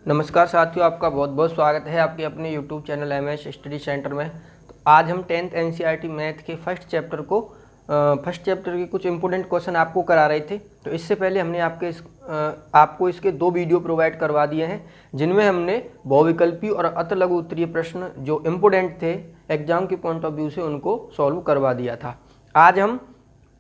नमस्कार साथियों, आपका बहुत बहुत स्वागत है आपके अपने YouTube channel MS study centre में। तो आज हम 10th NCERT मैथ के फर्स्ट चैप्टर के कुछ इंपॉर्टेंट क्वेश्चन आपको करा रहे थे। तो इससे पहले हमने आपको इसके 2 वीडियो प्रोवाइड करवा दिए हैं, जिनमें हमने बहुविकल्पी और अतिलघु उत्तरीय प्रश्न जो इम्पोर्टेंट थे एग्जाम के पॉइंट ऑफ व्यू से उनको सॉल्व करवा दिया था। आज हम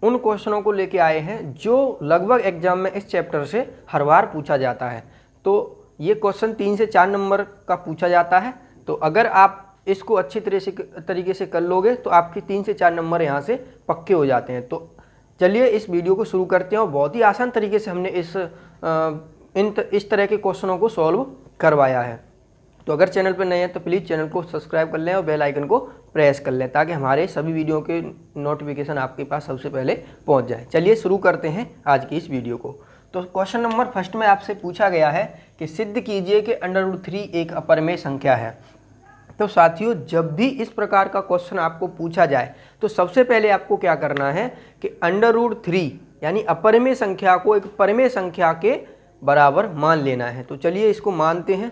उन क्वेश्चनों को लेके आए हैं जो लगभग एग्जाम में इस चैप्टर से हर बार पूछा जाता है। तो ये क्वेश्चन 3 से 4 नंबर का पूछा जाता है। तो अगर आप इसको अच्छी तरीके से कर लोगे तो आपकी 3 से 4 नंबर यहाँ से पक्के हो जाते हैं। तो चलिए इस वीडियो को शुरू करते हैं और बहुत ही आसान तरीके से हमने इस तरह के क्वेश्चनों को सॉल्व करवाया है। तो अगर चैनल पर नए हैं तो प्लीज़ चैनल को सब्सक्राइब कर लें और बेल आइकन को प्रेस कर लें ताकि हमारे सभी वीडियो के नोटिफिकेशन आपके पास सबसे पहले पहुंच जाए। चलिए शुरू करते हैं आज की इस वीडियो को। तो क्वेश्चन नंबर फर्स्ट में आपसे पूछा गया है कि सिद्ध कीजिए कि √3 एक अपरिमेय संख्या है। तो साथियों, जब भी इस प्रकार का क्वेश्चन आपको पूछा जाए तो सबसे पहले आपको क्या करना है कि √3 यानी अपरिमेय संख्या को एक परिमेय संख्या के बराबर मान लेना है। तो चलिए इसको मानते हैं।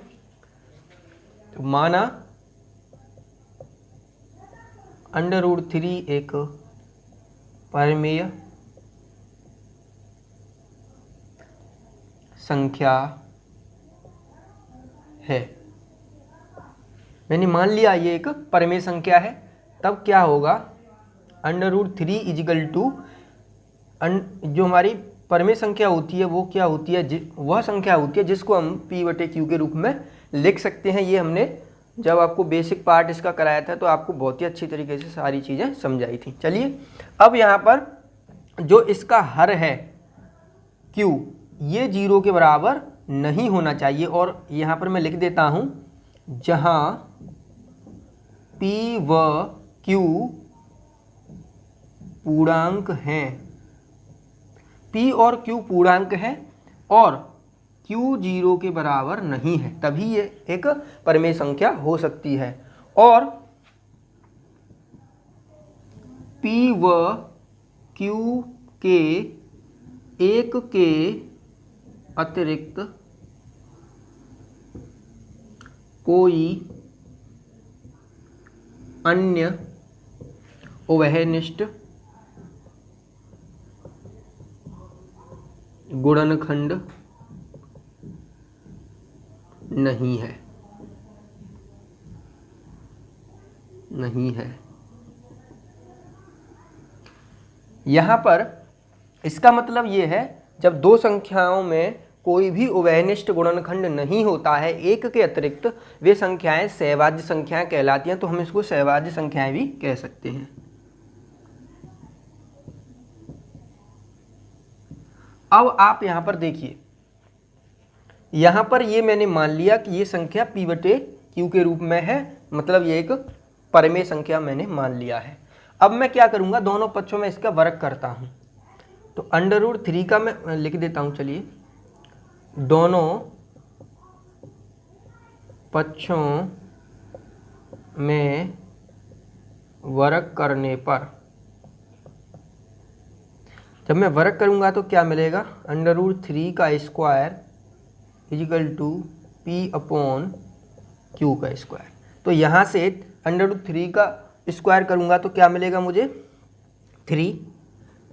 तो माना √3 एक परिमेय संख्या है। मैंने मान लिया ये एक परिमेय संख्या है। तब क्या होगा, √3 इजिकल टू जो हमारी परिमेय संख्या होती है वो क्या होती है, वह संख्या होती है जिसको हम P/Q के रूप में लिख सकते हैं। ये हमने जब आपको बेसिक पार्ट इसका कराया था तो आपको बहुत ही अच्छी तरीके से सारी चीज़ें समझाई थी। चलिए अब यहाँ पर जो इसका हर है Q, ये 0 के बराबर नहीं होना चाहिए। और यहाँ पर मैं लिख देता हूँ जहाँ P व Q पूर्णांक हैं, P और Q पूर्णांक हैं और Q 0 के बराबर नहीं है, तभी ये एक परिमेय संख्या हो सकती है। और P व Q के एक के अतिरिक्त कोई अन्य उभयनिष्ठ गुणनखंड नहीं है। यहाँ पर इसका मतलब ये है जब दो संख्याओं में कोई भी उभयनिष्ठ गुणनखंड नहीं होता है एक के अतिरिक्त, वे संख्याएं सहभाज्य संख्याएं कहलाती हैं। तो हम इसको सहभाज्य संख्याएं भी कह सकते हैं। अब आप यहां पर देखिए, यहां पर ये मैंने मान लिया कि ये संख्या P/Q के रूप में है, मतलब ये एक परिमेय संख्या मैंने मान लिया है। अब मैं क्या करूंगा, दोनों पक्षों में इसका वर्ग करता हूं। तो √3 का मैं लिख देता हूं। चलिए, दोनों पक्षों में वर्ग करने पर, जब मैं वर्ग करूंगा तो क्या मिलेगा, √3 का स्क्वायर इजिकल टू P/Q का स्क्वायर। तो यहाँ से √3 का स्क्वायर करूंगा तो क्या मिलेगा मुझे, 3,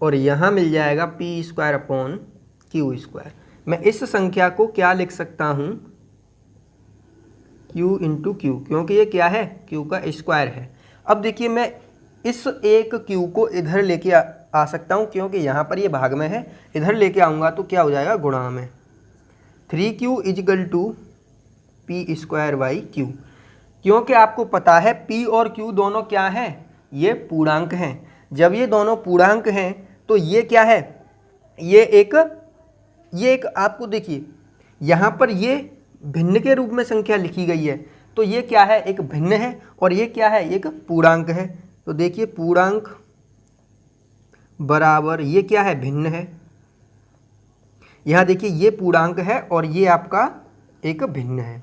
और यहाँ मिल जाएगा P² Q²। मैं इस संख्या को क्या लिख सकता हूँ, Q × Q, क्योंकि ये क्या है, Q का स्क्वायर है। अब देखिए, मैं इस एक Q को इधर लेके आ सकता हूँ क्योंकि यहाँ पर ये भाग में है। इधर लेके आऊँगा तो क्या हो जाएगा, गुणा में 3Q इजिकल टू P²/Q। क्योंकि आपको पता है P और Q दोनों क्या हैं, ये पूर्णांक हैं। जब ये दोनों पूर्णांक हैं तो ये क्या है, ये एक आपको देखिए यहाँ पर ये भिन्न के रूप में संख्या लिखी गई है। तो ये क्या है, एक भिन्न है, और ये क्या है, एक पूर्णांक है। तो देखिए पूर्णांक बराबर ये क्या है, भिन्न है। यहाँ देखिए ये पूर्णांक है और ये आपका एक भिन्न है।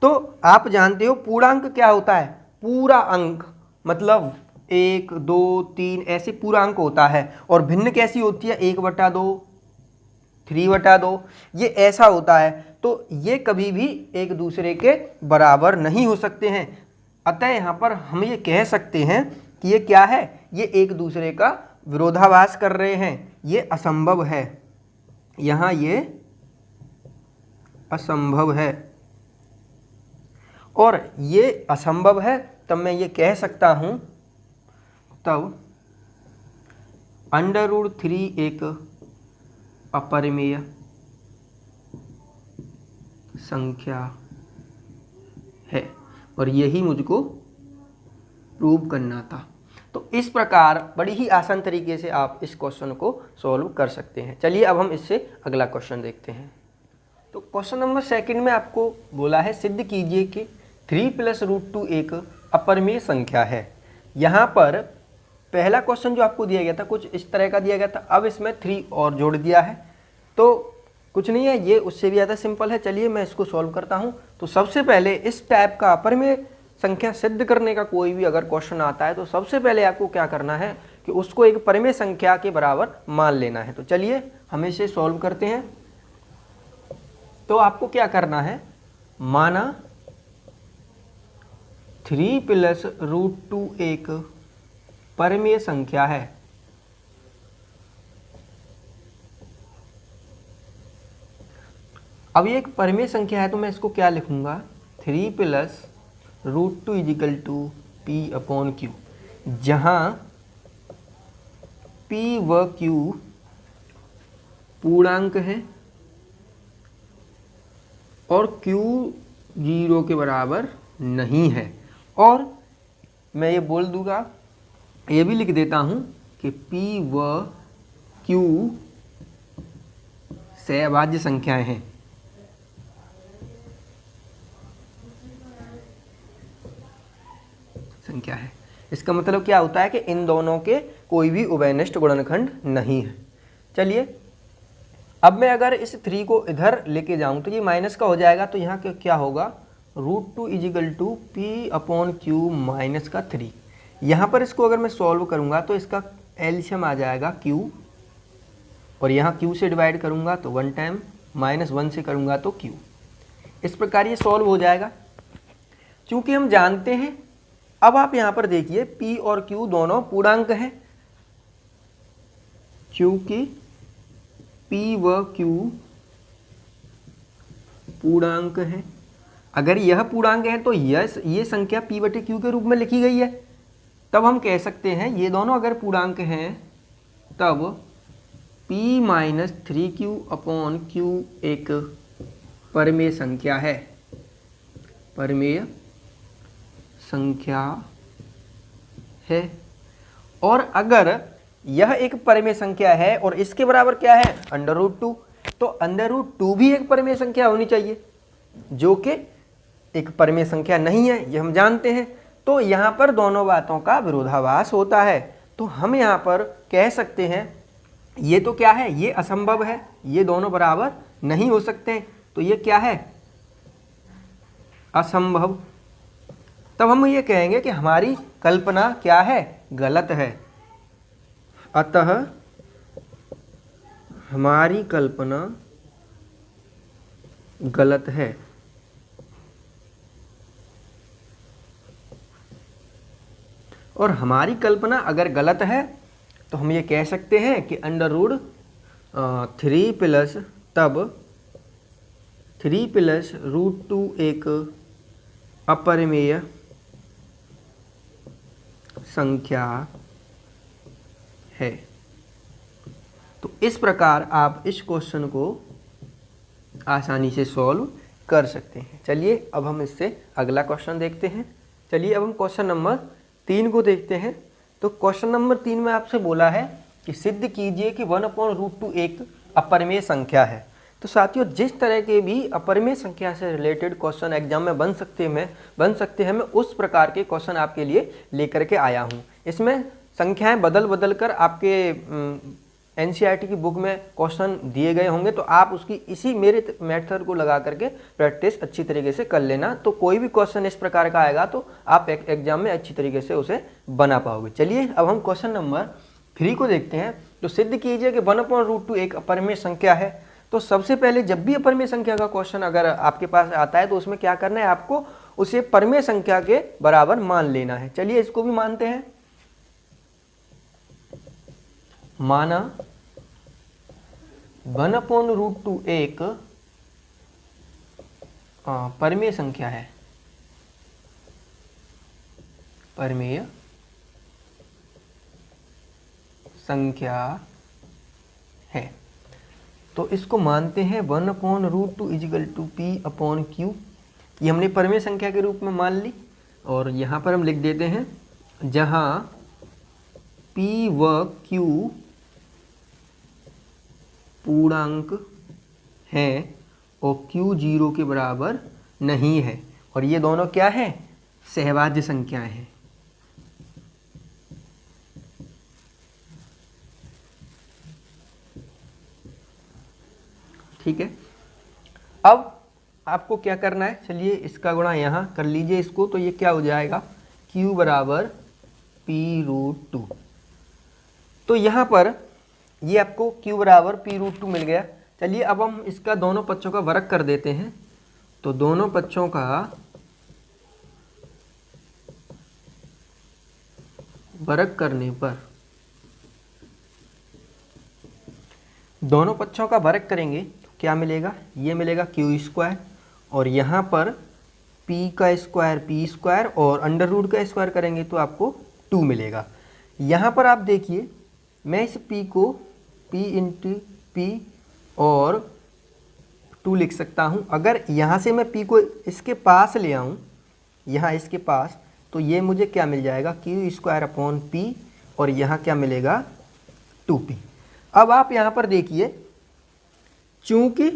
तो आप जानते हो पूर्णांक क्या होता है, पूरा अंक, मतलब 1, 2, 3 ऐसे पूरा अंक होता है। और भिन्न कैसी होती है, 1/2, 3/2, ये ऐसा होता है। तो ये कभी भी एक दूसरे के बराबर नहीं हो सकते हैं। अतः यहाँ पर हम ये कह सकते हैं कि ये क्या है, ये एक दूसरे का विरोधाभास कर रहे हैं, ये असंभव है, यहाँ ये असंभव है। और ये असंभव है तब मैं ये कह सकता हूँ, तब √3 एक अपरिमेय संख्या है और यही मुझको प्रूव करना था। तो इस प्रकार बड़ी ही आसान तरीके से आप इस क्वेश्चन को सॉल्व कर सकते हैं। चलिए अब हम इससे अगला क्वेश्चन देखते हैं। तो क्वेश्चन नंबर 2 में आपको बोला है सिद्ध कीजिए कि 3 + √2 एक अपरिमेय संख्या है। यहाँ पर पहला क्वेश्चन जो आपको दिया गया था कुछ इस तरह का दिया गया था, अब इसमें 3 और जोड़ दिया है, तो कुछ नहीं है, ये उससे भी ज़्यादा सिंपल है। चलिए मैं इसको सॉल्व करता हूँ। तो सबसे पहले इस टाइप का अपरिमेय संख्या सिद्ध करने का कोई भी अगर क्वेश्चन आता है तो सबसे पहले आपको क्या करना है कि उसको एक परिमेय संख्या के बराबर मान लेना है। तो चलिए हम इसे सॉल्व करते हैं। तो आपको क्या करना है, माना 3 + √2 एक परिमेय संख्या है। अब ये एक परिमेय संख्या है तो मैं इसको क्या लिखूंगा, 3 + √2 = p/q, जहां p व q पूर्णांक है और q 0 के बराबर नहीं है। और मैं ये बोल दूंगा, ये भी लिख देता हूं कि p व q सहभाज्य संख्याएं हैं। संख्या है, इसका मतलब क्या होता है कि इन दोनों के कोई भी उभयनिष्ठ गुणनखंड नहीं है। चलिए अब मैं अगर इस 3 को इधर लेके जाऊं तो ये माइनस का हो जाएगा, तो यहाँ क्या होगा, √2 = p/q - 3। यहाँ पर इसको अगर मैं सॉल्व करूँगा तो इसका एलसीएम आ जाएगा q, और यहाँ q से डिवाइड करूँगा तो 1 टाइम, -1 से करूँगा तो q। इस प्रकार ये सॉल्व हो जाएगा। चूँकि हम जानते हैं, अब आप यहाँ पर देखिए p और q दोनों पूर्णांक हैं, क्योंकि p व q पूर्णांक है। अगर यह पूर्णांक है तो ये संख्या p/q के रूप में लिखी गई है, तब हम कह सकते हैं ये दोनों अगर पूर्णांक हैं तब p - 3q/q एक परिमेय संख्या है, परिमेय संख्या है। और अगर यह एक परिमेय संख्या है और इसके बराबर क्या है, √2, तो √2 भी एक परिमेय संख्या होनी चाहिए, जो कि एक परिमेय संख्या नहीं है, ये हम जानते हैं। तो यहाँ पर दोनों बातों का विरोधाभास होता है। तो हम यहाँ पर कह सकते हैं ये तो क्या है, ये असंभव है, ये दोनों बराबर नहीं हो सकते। तो ये क्या है, असंभव। तब हम ये कहेंगे कि हमारी कल्पना क्या है, गलत है। अतः हमारी कल्पना गलत है। और हमारी कल्पना अगर गलत है तो हम ये कह सकते हैं कि √3 प्लस तब 3 + √2 एक अपरिमेय संख्या है। तो इस प्रकार आप इस क्वेश्चन को आसानी से सॉल्व कर सकते हैं। चलिए अब हम इससे अगला क्वेश्चन देखते हैं। चलिए अब हम क्वेश्चन नंबर 3 को देखते हैं। तो क्वेश्चन नंबर 3 में आपसे बोला है कि सिद्ध कीजिए कि 1/√2 एक अपरिमेय संख्या है। तो साथियों, जिस तरह के भी अपरिमेय संख्या से रिलेटेड क्वेश्चन एग्जाम में बन सकते हैं, मैं उस प्रकार के क्वेश्चन आपके लिए लेकर के आया हूँ। इसमें संख्याएं बदल कर आपके एनसीईआरटी की बुक में क्वेश्चन दिए गए होंगे, तो आप उसकी इसी मेरे मेथड को लगा करके प्रैक्टिस अच्छी तरीके से कर लेना। तो कोई भी क्वेश्चन इस प्रकार का आएगा तो आप एग्जाम में अच्छी तरीके से उसे बना पाओगे। चलिए अब हम क्वेश्चन नंबर 3 को देखते हैं। तो सिद्ध कीजिए कि 1/√2 एक अपरिमेय संख्या है। तो सबसे पहले जब भी अपरिमेय संख्या का क्वेश्चन अगर आपके पास आता है तो उसमें क्या करना है, आपको उसे परिमेय संख्या के बराबर मान लेना है। चलिए इसको भी मानते हैं। माना 1/√2 एक परिमेय संख्या है, परिमेय संख्या है। तो इसको मानते हैं 1/√2 = p/q। ये हमने परिमेय संख्या के रूप में मान ली और यहाँ पर हम लिख देते हैं जहाँ p व q पूर्णांक हैं और q 0 के बराबर नहीं है, और ये दोनों क्या हैं, सहभाज्य संख्याएं हैं। ठीक है, अब आपको क्या करना है, चलिए इसका गुणा यहाँ कर लीजिए इसको, तो ये क्या हो जाएगा, q बराबर p√2। तो यहाँ पर ये आपको q बराबर p√2 मिल गया। चलिए अब हम इसका दोनों पक्षों का वर्ग कर देते हैं। तो दोनों पक्षों का वर्ग करने पर, दोनों पक्षों का वर्ग करेंगे तो क्या मिलेगा, ये मिलेगा q² और यहाँ पर p का स्क्वायर p² और अंडर रूट का स्क्वायर करेंगे तो आपको 2 मिलेगा। यहाँ पर आप देखिए मैं इस p को p × p और 2 लिख सकता हूँ। अगर यहाँ से मैं p को इसके पास ले आऊँ, यहाँ इसके पास, तो ये मुझे क्या मिल जाएगा, q² p और यहाँ क्या मिलेगा 2p। अब आप यहाँ पर देखिए, चूंकि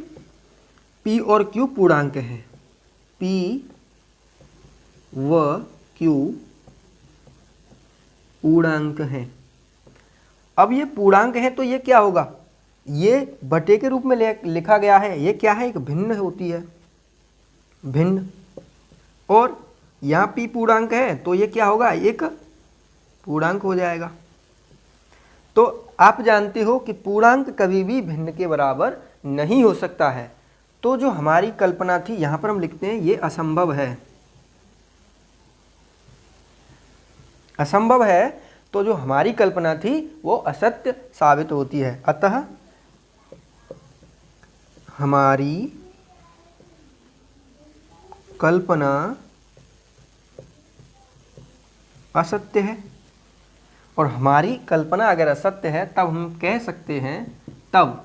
p और q पूर्णांक हैं, p व q पूर्णांक हैं। अब ये पूर्णांक है तो ये क्या होगा, ये बटे के रूप में लिखा गया है, ये क्या है, एक भिन्न होती है, भिन्न। और यहाँ p पूर्णांक है तो ये क्या होगा, एक पूर्णांक हो जाएगा। तो आप जानते हो कि पूर्णांक कभी भी भिन्न के बराबर नहीं हो सकता है। तो जो हमारी कल्पना थी, यहाँ पर हम लिखते हैं ये असंभव है, असंभव है। तो जो हमारी कल्पना थी वो असत्य साबित होती है। अतः हमारी कल्पना असत्य है, और हमारी कल्पना अगर असत्य है तब हम कह सकते हैं, तब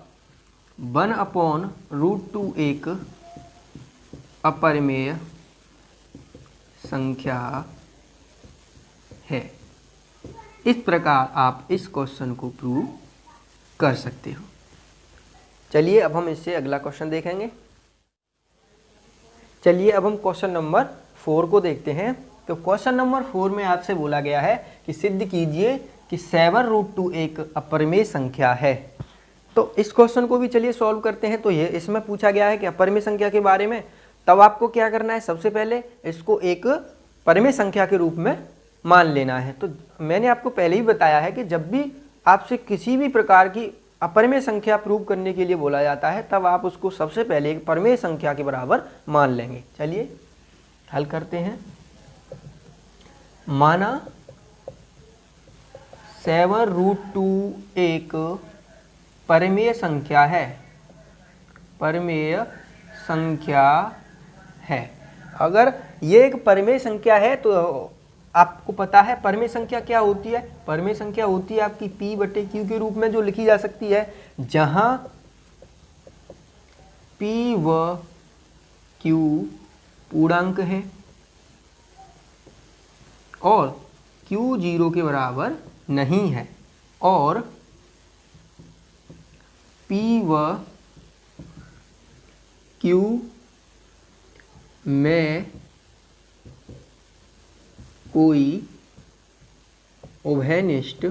1/√2 एक अपरिमेय संख्या है। इस प्रकार आप इस क्वेश्चन को प्रूव कर सकते हो। चलिए अब हम इससे अगला क्वेश्चन देखेंगे। चलिए अब हम क्वेश्चन नंबर 4 को देखते हैं। तो क्वेश्चन नंबर 4 में आपसे बोला गया है कि सिद्ध कीजिए कि 7√2 एक अपरिमेय संख्या है। तो इस क्वेश्चन को भी चलिए सॉल्व करते हैं। तो ये इसमें पूछा गया है कि अपरिमेय संख्या के बारे में, तब आपको क्या करना है, सबसे पहले इसको एक परिमेय संख्या के रूप में मान लेना है। तो मैंने आपको पहले ही बताया है कि जब भी आपसे किसी भी प्रकार की अपरिमेय संख्या प्रूव करने के लिए बोला जाता है, तब आप उसको सबसे पहले एक परिमेय संख्या के बराबर मान लेंगे। चलिए हल करते हैं। माना 7√2 एक परिमेय संख्या है, परिमेय संख्या है। अगर ये एक परिमेय संख्या है तो आपको पता है परिमेय संख्या क्या होती है, परिमेय संख्या होती है आपकी p/q के रूप में जो लिखी जा सकती है, जहां p व q पूर्णांक है और q 0 के बराबर नहीं है, और p व q में कोई उभयनिष्ठ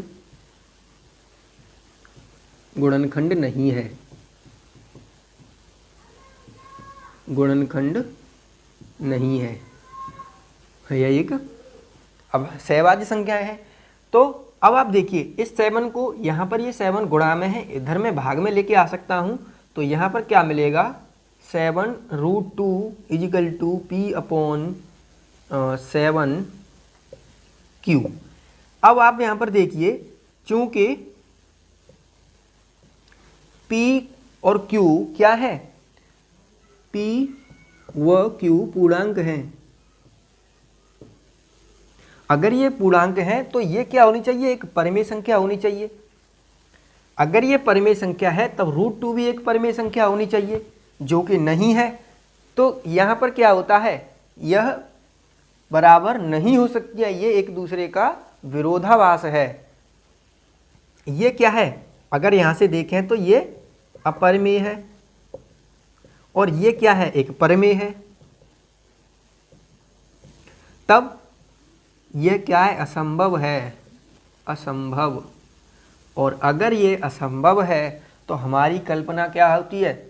गुणनखंड नहीं है, गुणनखंड नहीं है। यह एक अब सहभाज्य संख्या है। तो अब आप देखिए इस 7 को, यहाँ पर ये 7 गुणा में है, इधर मैं भाग में लेके आ सकता हूँ। तो यहाँ पर क्या मिलेगा 7√2 इजिकल टू P/7Q। अब आप यहाँ पर देखिए, चूंकि P और Q क्या है, P व Q पूर्णांक हैं। अगर ये पूर्णांक हैं तो ये क्या होनी चाहिए, एक परिमेय संख्या होनी चाहिए। अगर ये परिमेय संख्या है तब √2 भी एक परिमेय संख्या होनी चाहिए, जो कि नहीं है। तो यहाँ पर क्या होता है, यह बराबर नहीं हो सकती है, ये एक दूसरे का विरोधाभास है। ये क्या है, अगर यहाँ से देखें तो ये अपरिमेय है और ये क्या है, एक परिमेय है। तब ये क्या है, असंभव है, असंभव। और अगर ये असंभव है तो हमारी कल्पना क्या होती है,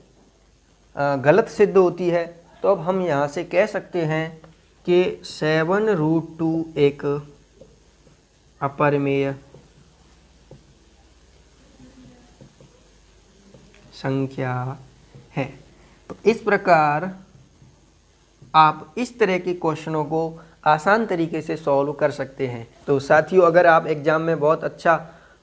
गलत सिद्ध होती है। तो अब हम यहाँ से कह सकते हैं कि 7√2 एक अपरिमेय संख्या है। तो इस प्रकार आप इस तरह के क्वेश्चनों को आसान तरीके से सॉल्व कर सकते हैं। तो साथियों, अगर आप एग्ज़ाम में बहुत अच्छा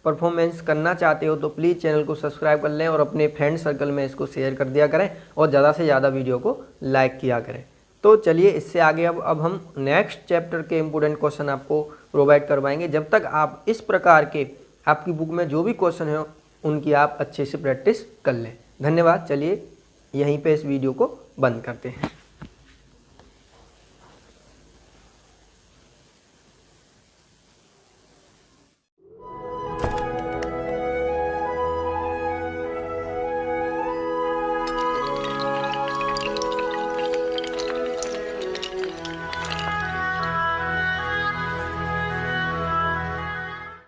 परफॉर्मेंस करना चाहते हो तो प्लीज़ चैनल को सब्सक्राइब कर लें और अपने फ्रेंड सर्कल में इसको शेयर कर दिया करें और ज़्यादा से ज़्यादा वीडियो को लाइक किया करें। तो चलिए इससे आगे अब हम नेक्स्ट चैप्टर के इम्पोर्टेंट क्वेश्चन आपको प्रोवाइड करवाएंगे। जब तक आप इस प्रकार के आपकी बुक में जो भी क्वेश्चन है उनकी आप अच्छे से प्रैक्टिस कर लें। धन्यवाद। चलिए यहीं पे इस वीडियो को बंद करते हैं।